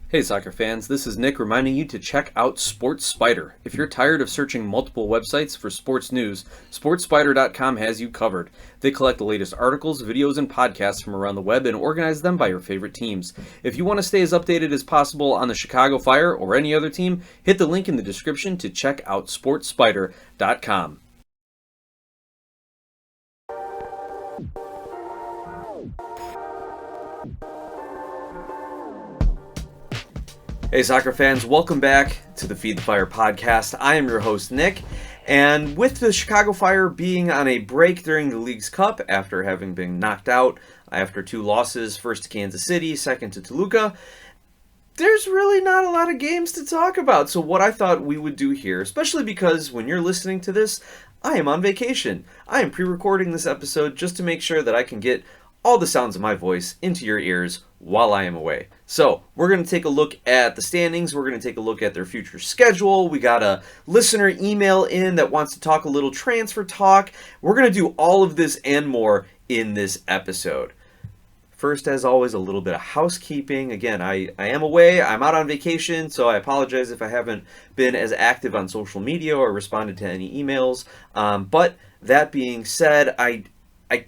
Hey soccer fans, this is Nick reminding you to check out Sports Spider. If you're tired of searching multiple websites for sports news, SportsSpider.com has you covered. They collect the latest articles, videos, and podcasts from around the web and organize them by your favorite teams. If you want to stay as updated as possible on the Chicago Fire or any other team, hit the link in the description to check out SportsSpider.com. Hey soccer fans, welcome back to the Feed the Fire podcast. I am your host Nick, and with the Chicago Fire being on a break during the League's Cup after having been knocked out after two losses, first to Kansas City, second to Toluca, there's really not a lot of games to talk about. So what I thought we would do here, especially because when you're listening to this, I am on vacation. I am pre-recording this episode just to make sure that I can get all the sounds of my voice into your ears while I am away. So we're going to take a look at the standings. We're going to take a look at their future schedule. We got a listener email in that wants to talk a little transfer talk. We're going to do all of this and more in this episode. First, as always, a little bit of housekeeping. Again, I am away. I'm out on vacation, so I apologize if I haven't been as active on social media or responded to any emails. But that being said, I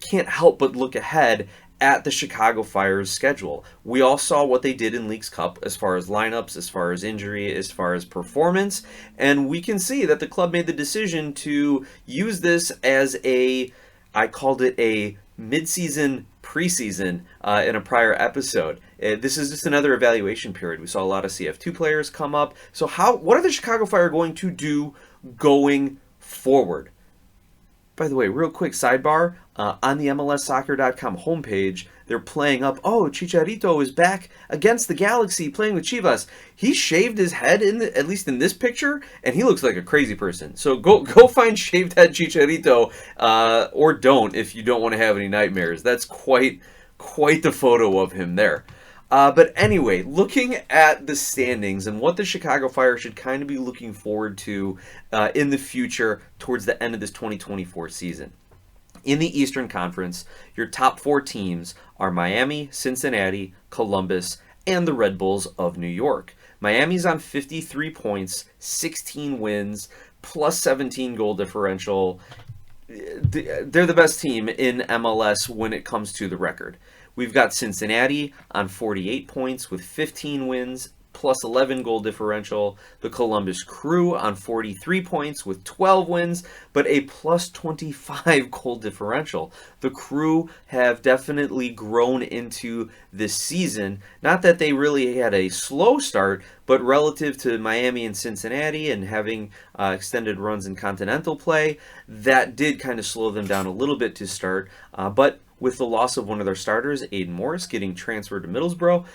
can't help but look ahead at the Chicago Fire's schedule. We all saw what they did in League's Cup as far as lineups, as far as injury, as far as performance, and we can see that the club made the decision to use this as I called it a mid-season preseason in a prior episode. This is just another evaluation period. We saw a lot of CF2 players come up. So what are the Chicago Fire going to do going forward? By the way, real quick sidebar, on the MLSsoccer.com homepage, they're playing up, Chicharito is back against the Galaxy playing with Chivas. He shaved his head, at least in this picture, and he looks like a crazy person. So go find shaved head Chicharito, or don't if you don't want to have any nightmares. That's quite the photo of him there. But anyway, looking at the standings and what the Chicago Fire should kind of be looking forward to in the future towards the end of this 2024 season. In the Eastern Conference, your top four teams are Miami, Cincinnati, Columbus, and the Red Bulls of New York. Miami's on 53 points, 16 wins, plus 17 goal differential. They're the best team in MLS when it comes to the record. We've got Cincinnati on 48 points with 15 wins, plus 11 goal differential. The Columbus Crew on 43 points with 12 wins, but a plus 25 goal differential. The Crew have definitely grown into this season. Not that they really had a slow start, but relative to Miami and Cincinnati and having extended runs in continental play, that did kind of slow them down a little bit to start. But with the loss of one of their starters, Aiden Morris, getting transferred to Middlesbrough,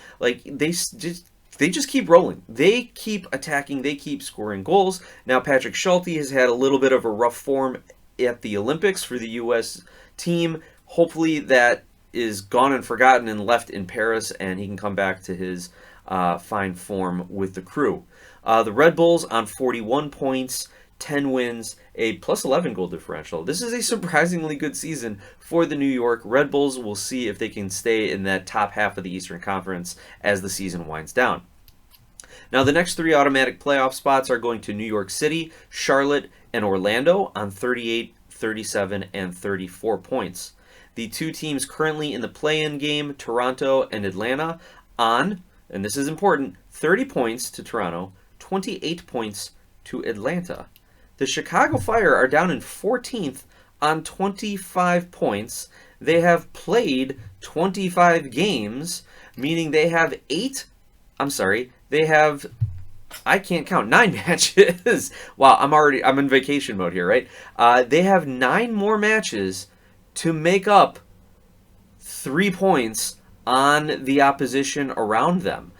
they just keep rolling. They keep attacking. They keep scoring goals. Now, Patrick Schulte has had a little bit of a rough form at the Olympics for the U.S. team. Hopefully that is gone and forgotten and left in Paris, and he can come back to his fine form with the Crew. The Red Bulls on 41 points, 10 wins, a plus 11 goal differential. This is a surprisingly good season for the New York Red Bulls. We'll see if they can stay in that top half of the Eastern Conference as the season winds down. Now, the next three automatic playoff spots are going to New York City, Charlotte, and Orlando on 38, 37, and 34 points. The two teams currently in the play-in game, Toronto and Atlanta, on, and this is important, 30 points to Toronto, 28 points to Atlanta. The Chicago Fire are down in 14th on 25 points. They have played 25 games, meaning they have I can't count, 9 matches. Wow, I'm in vacation mode here, right? They have 9 more matches to make up 3 points on the opposition around them.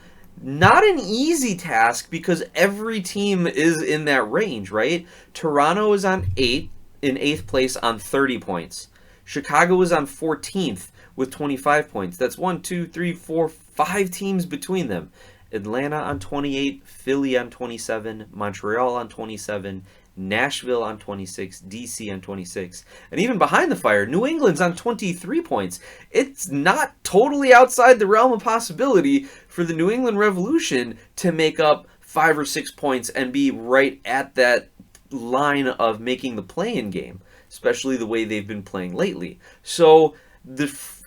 Not an easy task because every team is in that range, right? Toronto is in 8th place on 30 points. Chicago is on 14th with 25 points. That's 5 teams between them. Atlanta on 28, Philly on 27, Montreal on 27, Nashville on 26, DC on 26, and even behind the Fire, New England's on 23 points. It's not totally outside the realm of possibility for the New England Revolution to make up 5 or 6 points and be right at that line of making the play-in game, especially the way they've been playing lately. So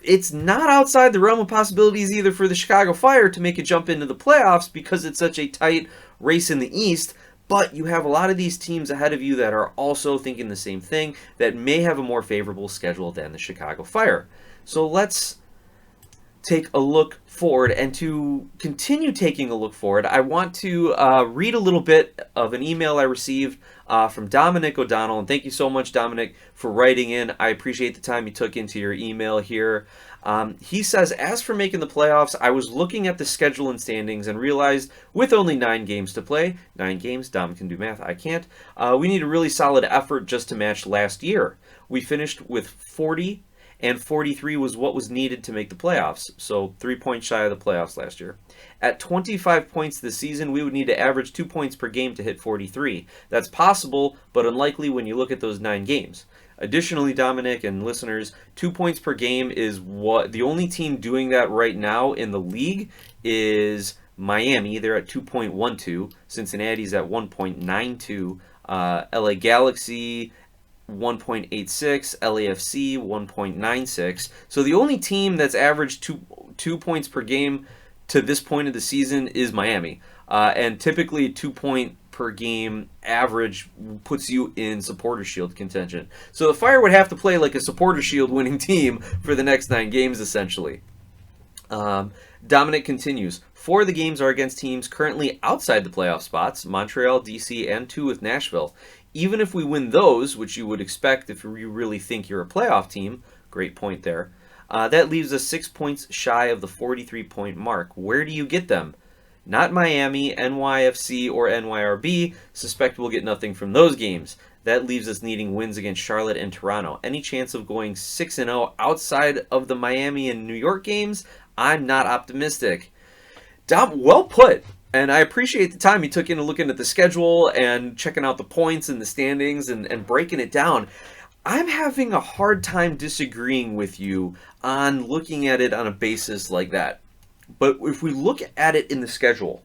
it's not outside the realm of possibilities either for the Chicago Fire to make a jump into the playoffs because it's such a tight race in the East, but you have a lot of these teams ahead of you that are also thinking the same thing, that may have a more favorable schedule than the Chicago Fire. So let's take a look forward, and to continue taking a look forward, I want to read a little bit of an email I received from Dominic O'Donnell, and thank you so much, Dominic, for writing in. I appreciate the time you took into your email here. He says, as for making the playoffs, I was looking at the schedule and standings and realized with only 9 games to play, 9 games, Dom can do math, I can't, we need a really solid effort just to match last year. We finished with 40, and 43 was what was needed to make the playoffs, so 3 points shy of the playoffs last year. At 25 points this season, we would need to average 2 points per game to hit 43. That's possible, but unlikely when you look at those 9 games. Additionally, Dominic and listeners, 2 points per game is what the only team doing that right now in the league is Miami. They're at 2.12. Cincinnati's at 1.92. LA Galaxy 1.86, LAFC 1.96. So the only team that's averaged two points per game to this point of the season is Miami. And typically a 2 point per game average puts you in Supporter Shield contention. So the Fire would have to play like a Supporter Shield winning team for the next 9 games, essentially. Dominic continues, 4 of the games are against teams currently outside the playoff spots, Montreal, DC, and 2 with Nashville. Even if we win those, which you would expect if you really think you're a playoff team, great point there, that leaves us 6 points shy of the 43-point mark. Where do you get them? Not Miami, NYFC, or NYRB. Suspect we'll get nothing from those games. That leaves us needing wins against Charlotte and Toronto. Any chance of going 6-0 outside of the Miami and New York games? I'm not optimistic. Dom, well put. And I appreciate the time you took into looking at the schedule and checking out the points and the standings and breaking it down. I'm having a hard time disagreeing with you on looking at it on a basis like that. But if we look at it in the schedule,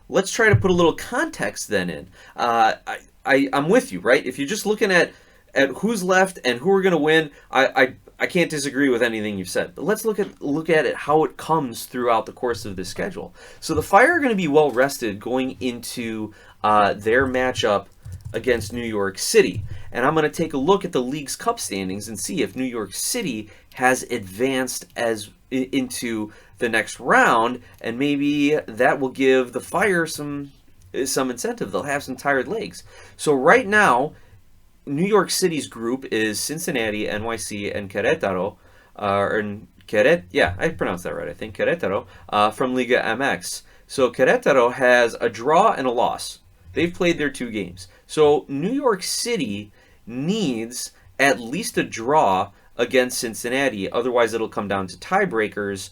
let's try to put a little context then in. I'm with you, right? If you're just looking at who's left and who are going to win, I can't disagree with anything you've said. But let's look at it how it comes throughout the course of the schedule. So the Fire are going to be well rested going into their matchup against New York City. And I'm going to take a look at the League's Cup standings and see if New York City has advanced into the next round, and maybe that will give the Fire some incentive. They'll have some tired legs. So right now, New York City's group is Cincinnati, NYC, and Querétaro, I pronounced that right, I think, Querétaro, from Liga MX. So Querétaro has a draw and a loss. They've played their 2 games. So New York City needs at least a draw against Cincinnati, otherwise it'll come down to tiebreakers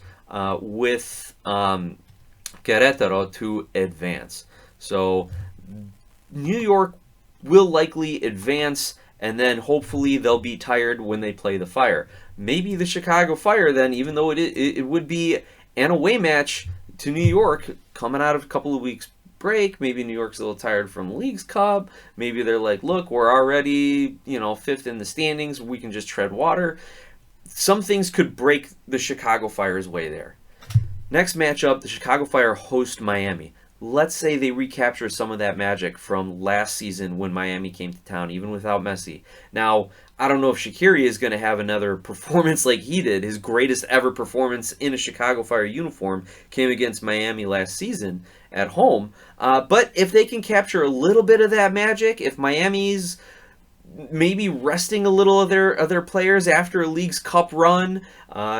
with Querétaro to advance. So New York will likely advance, and then hopefully they'll be tired when they play the Fire. Maybe the Chicago Fire then, even though it would be an away match to New York, coming out of a couple of weeks break, maybe New York's a little tired from League's Cup, maybe they're like, look, we're already 5th in the standings, we can just tread water. Some things could break the Chicago Fire's way there. Next matchup, the Chicago Fire host Miami. Let's say they recapture some of that magic from last season when Miami came to town, even without Messi. Now, I don't know if Shaqiri is going to have another performance like he did. His greatest ever performance in a Chicago Fire uniform came against Miami last season at home. But if they can capture a little bit of that magic, if Miami's maybe resting a little of their players after a League's Cup run,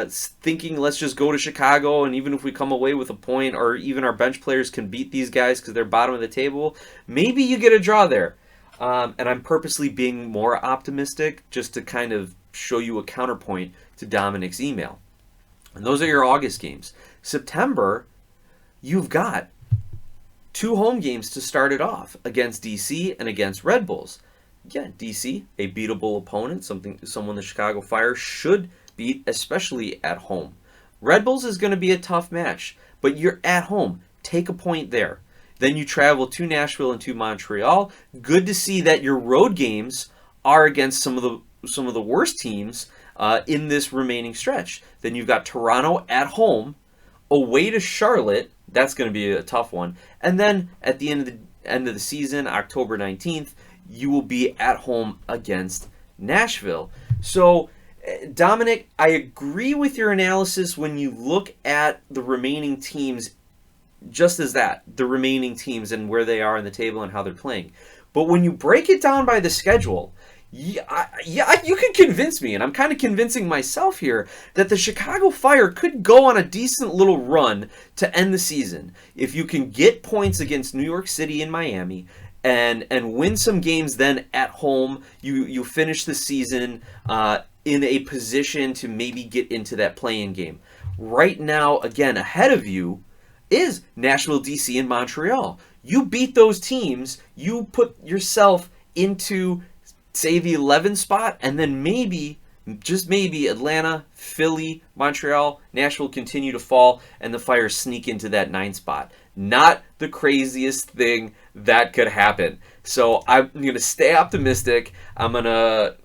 thinking let's just go to Chicago, and even if we come away with a point, or even our bench players can beat these guys because they're bottom of the table, maybe you get a draw there. And I'm purposely being more optimistic just to kind of show you a counterpoint to Dominic's email. And those are your August games. September, you've got 2 home games to start it off, against DC and against Red Bulls. yeah, DC, a beatable opponent, someone the Chicago Fire should beat, especially at home. Red Bulls is going to be a tough match, but you're at home. Take a point there. Then you travel to Nashville and to Montreal. Good to see that your road games are against some of the worst teams in this remaining stretch. Then you've got Toronto at home, away to Charlotte. That's going to be a tough one. And then at the end of the season, October 19th, you will be at home against Nashville. So, Dominic, I agree with your analysis when you look at the remaining teams, just as that, the remaining teams and where they are in the table and how they're playing. But when you break it down by the schedule, yeah, you can convince me, and I'm kind of convincing myself here, that the Chicago Fire could go on a decent little run to end the season. If you can get points against New York City and Miami and win some games then at home, you finish the season in a position to maybe get into that play-in game. Right now, again, ahead of you is Nashville, DC, and Montreal. You beat those teams, you put yourself into, say, the 11 spot, and then maybe, just maybe, Atlanta, Philly, Montreal, Nashville continue to fall, and the Fire sneak into that 9 spot. Not the craziest thing that could happen. So I'm going to stay optimistic. I'm going to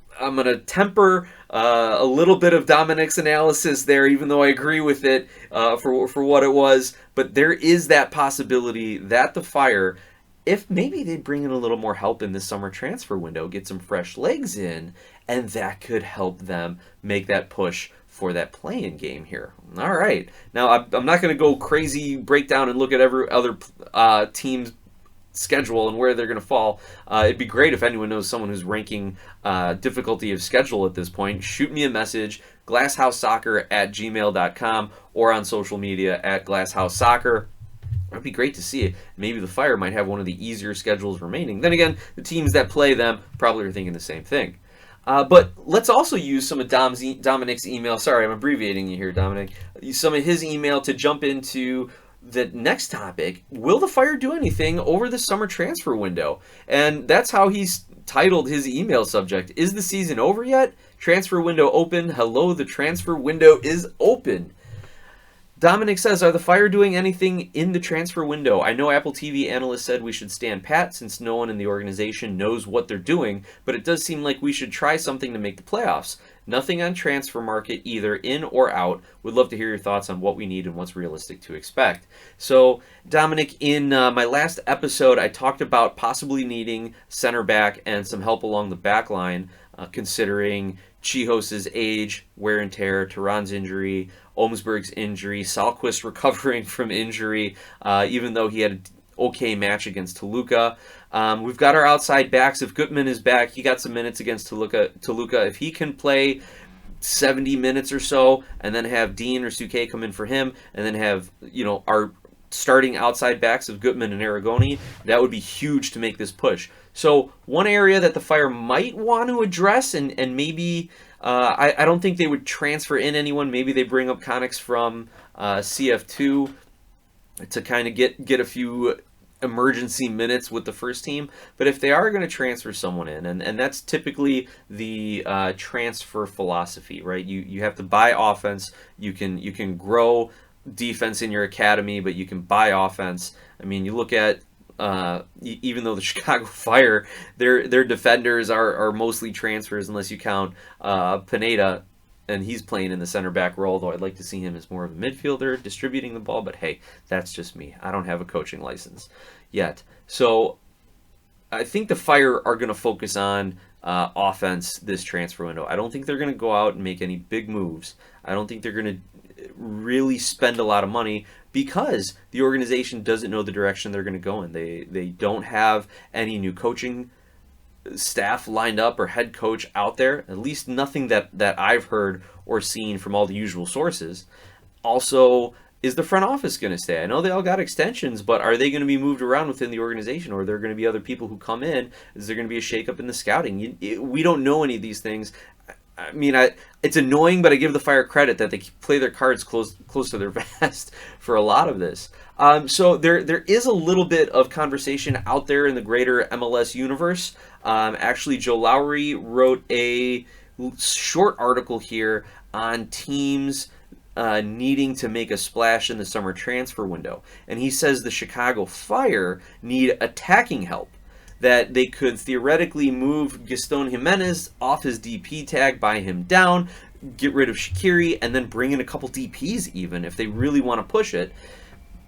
temper a little bit of Dominic's analysis there, even though I agree with it for what it was. But there is that possibility that the Fire, if maybe they bring in a little more help in this summer transfer window, get some fresh legs in, and that could help them make that push for that play-in game here. All right. Now, I'm not going to go crazy breakdown and look at every other team's schedule and where they're going to fall. It'd be great if anyone knows someone who's ranking difficulty of schedule at this point. Shoot me a message, glasshouseSoccer@gmail.com, or on social media at glasshouseSoccer. It'd be great to see it. Maybe the Fire might have one of the easier schedules remaining. Then again, the teams that play them probably are thinking the same thing. But let's also use some of Dominic's email. Sorry, I'm abbreviating you here, Dominic. Use some of his email to jump into the next topic. Will the Fire do anything over the summer transfer window? And that's how he's titled his email subject. Is the season over yet? Transfer window open. Hello, the transfer window is open. Dominic says, are the Fire doing anything in the transfer window? I know Apple TV analysts said we should stand pat since no one in the organization knows what they're doing, but it does seem like we should try something to make the playoffs. Nothing on transfer market, either in or out. Would love to hear your thoughts on what we need and what's realistic to expect. So, Dominic, in my last episode, I talked about possibly needing center back and some help along the back line, considering Chihos's age, wear and tear, Turan's injury, Olmsberg's injury, Salquist recovering from injury, even though he had an okay match against Toluca. We've got our outside backs. If Gutman is back, he got some minutes against Toluca. If he can play 70 minutes or so, and then have Dean or Suke come in for him, and then have, our starting outside backs of Gutman and Aragoni, that would be huge to make this push. So one area that the Fire might want to address, and maybe I don't think they would transfer in anyone. Maybe they bring up Connex from CF2 to kind of get a few emergency minutes with the first team. But if they are going to transfer someone in, and that's typically the transfer philosophy, right? You have to buy offense. You can grow defense in your academy, but you can buy offense. I mean, you look at even though the Chicago Fire, their defenders are mostly transfers unless you count Pineda, and he's playing in the center back role, though I'd like to see him as more of a midfielder distributing the ball, but hey, that's just me. I don't have a coaching license yet. So I think the Fire are going to focus on offense this transfer window. I don't think they're going to go out and make any big moves. I don't think they're going to really spend a lot of money because the organization doesn't know the direction they're going to go in. They don't have any new coaching staff lined up or head coach out there, at least nothing that I've heard or seen from all the usual sources. Also, is the front office going to stay? I know they all got extensions, but are they going to be moved around within the organization, or are there going to be other people who come in? Is there going to be a shakeup in the scouting? We don't know any of these things. I mean, it's annoying, but I give the Fire credit that they play their cards close to their vest for a lot of this. So there is a little bit of conversation out there in the greater MLS universe. Actually, Joe Lowry wrote a short article here on teams needing to make a splash in the summer transfer window. And he says the Chicago Fire need attacking help, that they could theoretically move Gaston Jimenez off his DP tag, buy him down, get rid of Shaqiri, and then bring in a couple DPs even if they really want to push it.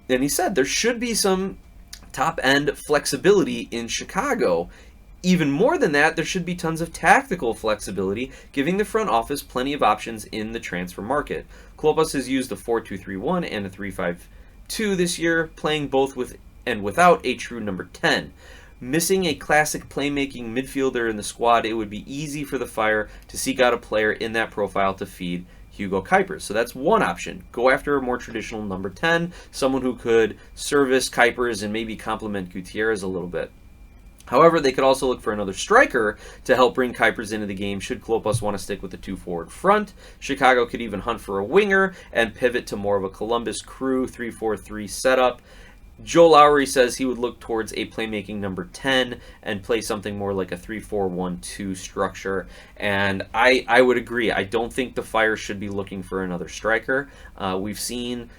And he said there should be some top-end flexibility in Chicago. Even more than that, there should be tons of tactical flexibility, giving the front office plenty of options in the transfer market. Klopas has used a 4-2-3-1 and a 3-5-2 this year, playing both with and without a true number 10. Missing a classic playmaking midfielder in the squad, it would be easy for the Fire to seek out a player in that profile to feed Hugo Kuipers. So that's one option. Go after a more traditional number 10, someone who could service Kuipers and maybe complement Gutierrez a little bit. However, they could also look for another striker to help bring Kuipers into the game should Klopas want to stick with the two forward front. Chicago could even hunt for a winger and pivot to more of a Columbus Crew 3-4-3 setup. Joe Lowry says he would look towards a playmaking number 10 and play something more like a 3-4-1-2 structure. And I would agree. I don't think the Fire should be looking for another striker. We've seen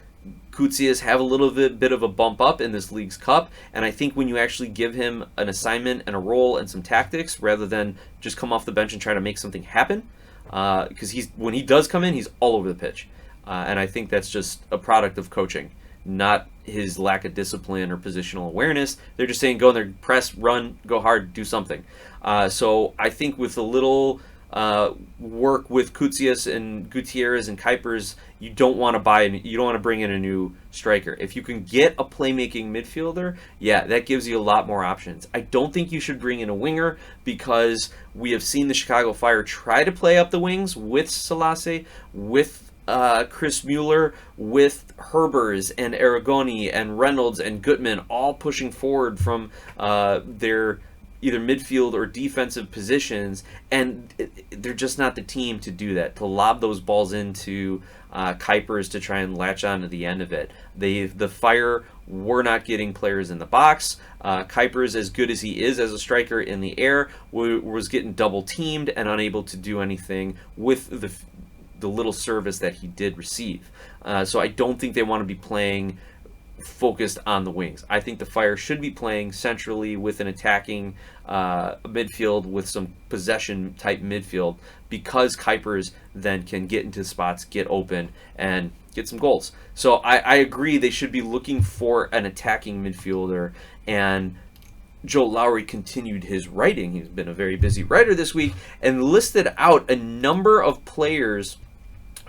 Koutsias have a little bit of a bump up in this League's Cup, and I think when you actually give him an assignment and a role and some tactics rather than just come off the bench and try to make something happen, because when he does come in, he's all over the pitch. And I think that's just a product of coaching, not his lack of discipline or positional awareness. They're just saying go in there, press, run, go hard, do something. So I think with a little work with Koutsias and Gutierrez and Kuipers, you don't want to bring in a new striker. If you can get a playmaking midfielder, yeah, that gives you a lot more options. I don't think you should bring in a winger because we have seen the Chicago Fire try to play up the wings with Selassie, with Chris Mueller, with Herbers and Aragoni and Reynolds and Gutman all pushing forward from their either midfield or defensive positions, and they're just not the team to do that, to lob those balls into Kuipers to try and latch on to the end of it. The Fire were not getting players in the box. Kuipers, as good as he is as a striker in the air, was getting double teamed and unable to do anything with the little service that he did receive. So I don't think they want to be playing focused on the wings. I think the Fire should be playing centrally with an attacking midfield with some possession type midfield, because Kuipers then can get into spots, get open, and get some goals. So I agree they should be looking for an attacking midfielder, and Joe Lowry continued his writing. He's been a very busy writer this week and listed out a number of players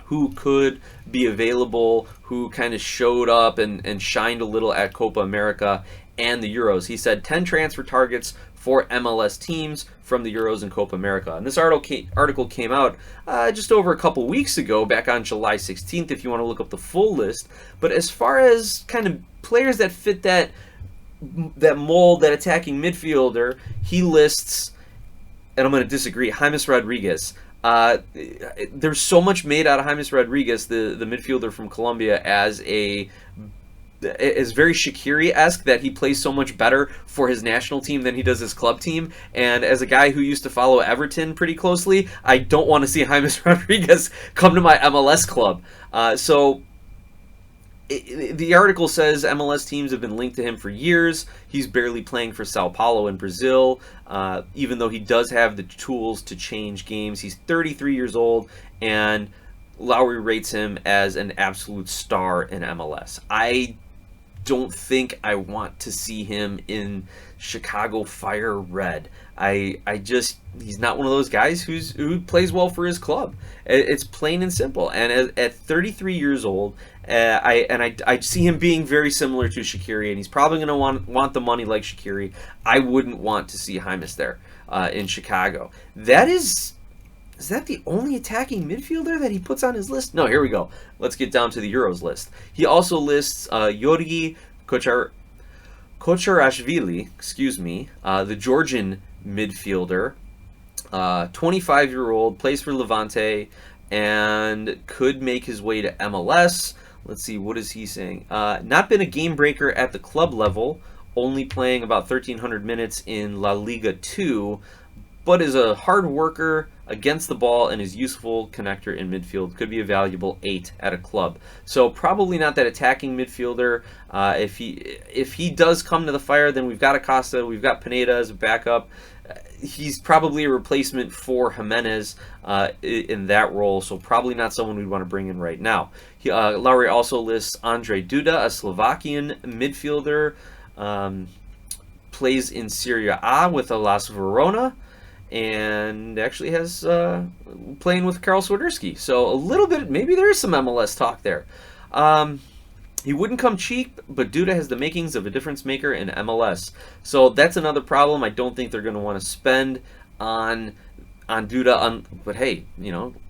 who could be available, who kind of showed up and shined a little at Copa America and the Euros. He said 10 transfer targets for MLS teams from the Euros and Copa America. And this article came out just over a couple weeks ago, back on July 16th, if you want to look up the full list. But as far as kind of players that fit that mold, that attacking midfielder, he lists, and I'm going to disagree, James Rodriguez. There's so much made out of James Rodriguez, the midfielder from Colombia, as very Shaqiri-esque, that he plays so much better for his national team than he does his club team. And as a guy who used to follow Everton pretty closely, I don't want to see James Rodriguez come to my MLS club. The article says MLS teams have been linked to him for years. He's barely playing for Sao Paulo in Brazil, even though he does have the tools to change games. He's 33 years old, and Lowry rates him as an absolute star in MLS. I don't think I want to see him in Chicago Fire red. He's not one of those guys who plays well for his club. It's plain and simple. And at 33 years old, I see him being very similar to Shaqiri, and he's probably going to want the money like Shaqiri. I wouldn't want to see James there in Chicago. Is that the only attacking midfielder that he puts on his list? No, here we go. Let's get down to the Euros list. He also lists Georgi Kocharashvili, the Georgian midfielder. 25-year-old, plays for Levante, and could make his way to MLS. Let's see, what is he saying? Not been a game breaker at the club level, only playing about 1,300 minutes in La Liga 2, but is a hard worker against the ball and is useful connector in midfield. Could be a valuable 8 at a club. So probably not that attacking midfielder. If he does come to the Fire, then we've got Acosta, we've got Pineda as a backup. He's probably a replacement for Jimenez in that role, so probably not someone we'd want to bring in right now. Lowry also lists Andre Duda, a Slovakian midfielder, plays in Serie A with Las Verona, and actually has playing with Karl Swiderski. So a little bit, maybe there is some MLS talk there. He wouldn't come cheap, but Duda has the makings of a difference maker in MLS. So that's another problem. I don't think they're going to want to spend on Duda. But hey,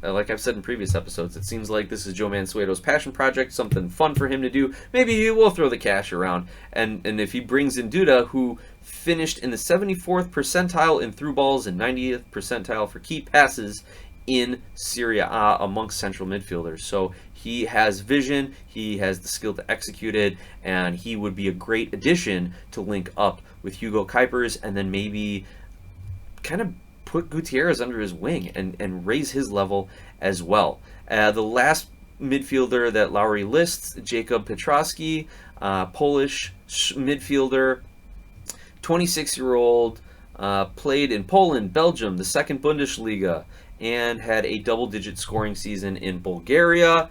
like I've said in previous episodes, it seems like this is Joe Mansueto's passion project, something fun for him to do. Maybe he will throw the cash around. And if he brings in Duda, who finished in the 74th percentile in through balls and 90th percentile for key passes in Serie A amongst central midfielders. So he has vision, he has the skill to execute it, and he would be a great addition to link up with Hugo Kuipers and then maybe kind of put Gutierrez under his wing and raise his level as well. The last midfielder that Lowry lists, Jakub Petrowski, Polish midfielder, 26-year-old, played in Poland, Belgium, the second Bundesliga, and had a double-digit scoring season in Bulgaria.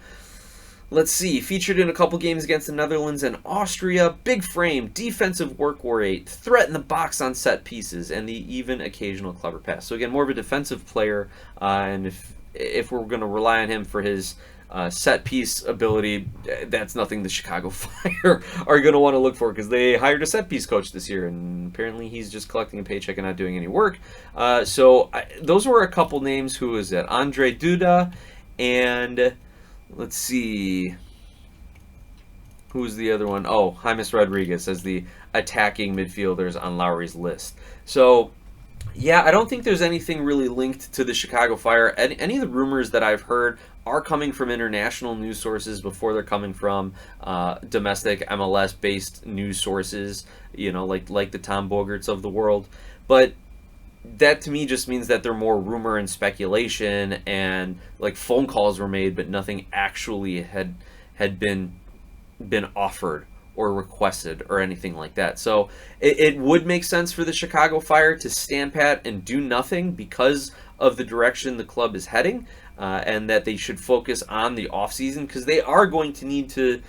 Let's see, featured in a couple games against the Netherlands and Austria. Big frame, defensive work rate, threat in the box on set pieces, and the even occasional clever pass. So again, more of a defensive player, and if we're going to rely on him for his set piece ability, that's nothing the Chicago Fire are going to want to look for, because they hired a set piece coach this year, and apparently he's just collecting a paycheck and not doing any work. Those were a couple names. Who is that? Andre Duda, and let's see, who's the other one? Oh, James Rodriguez as the attacking midfielders on Lowry's list. So yeah, I don't think there's anything really linked to the Chicago Fire. Any of the rumors that I've heard are coming from international news sources before they're coming from domestic MLS-based news sources, like the Tom Bogerts of the world. But that to me just means that they're more rumor and speculation, and like phone calls were made, but nothing actually had been offered or requested or anything like that. So it would make sense for the Chicago Fire to stand pat and do nothing because of the direction the club is heading, and that they should focus on the offseason, because they are going to need to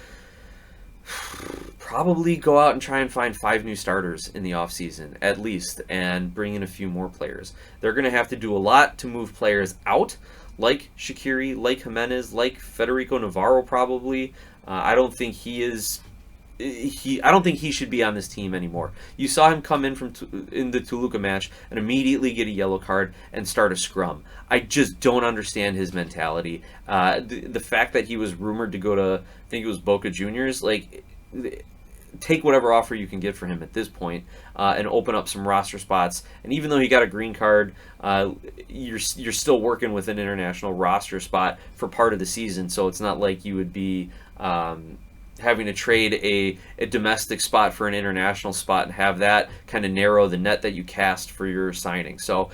probably go out and try and find 5 new starters in the offseason at least, and bring in a few more players. They're going to have to do a lot to move players out, like Shaqiri, like Jimenez, like Federico Navarro probably. I don't think I don't think he should be on this team anymore. You saw him come in the Toluca match and immediately get a yellow card and start a scrum. I just don't understand his mentality. The fact that he was rumored to go to, I think it was Boca Juniors, take whatever offer you can get for him at this point, and open up some roster spots. And even though he got a green card, you're still working with an international roster spot for part of the season, so it's not like you would be having to trade a domestic spot for an international spot and have that kind of narrow the net that you cast for your signing. So,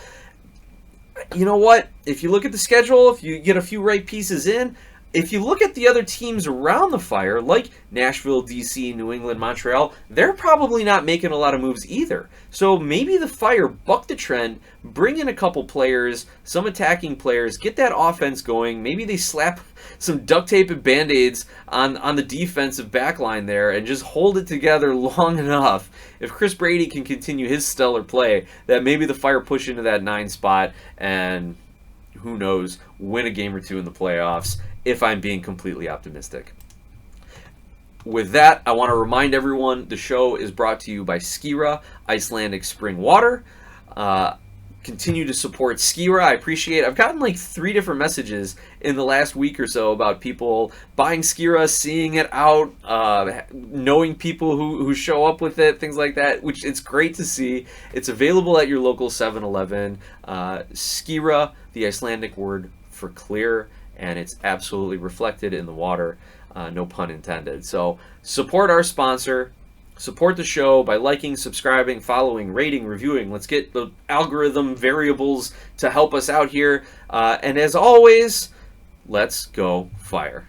you know what? If you look at the schedule, if you get a few right pieces in, if you look at the other teams around the Fire, like Nashville, DC, New England, Montreal, they're probably not making a lot of moves either. So maybe the Fire buck the trend, bring in a couple players, some attacking players, get that offense going. Maybe they slap some duct tape and Band-Aids on the defensive backline there and just hold it together long enough. If Chris Brady can continue his stellar play, that maybe the Fire push into that 9 spot and, who knows, win a game or 2 in the playoffs, if I'm being completely optimistic. With that, I want to remind everyone the show is brought to you by Skira Icelandic Spring Water. continue to support Skira. I appreciate it. I've gotten like 3 different messages in the last week or so about people buying Skira, seeing it out, knowing people who show up with it, things like that, which it's great to see. It's available at your local 7-Eleven. Skira, the Icelandic word for clear, and it's absolutely reflected in the water. No pun intended. So support our sponsor. Support the show by liking, subscribing, following, rating, reviewing. Let's get the algorithm variables to help us out here. And as always, let's go Fire.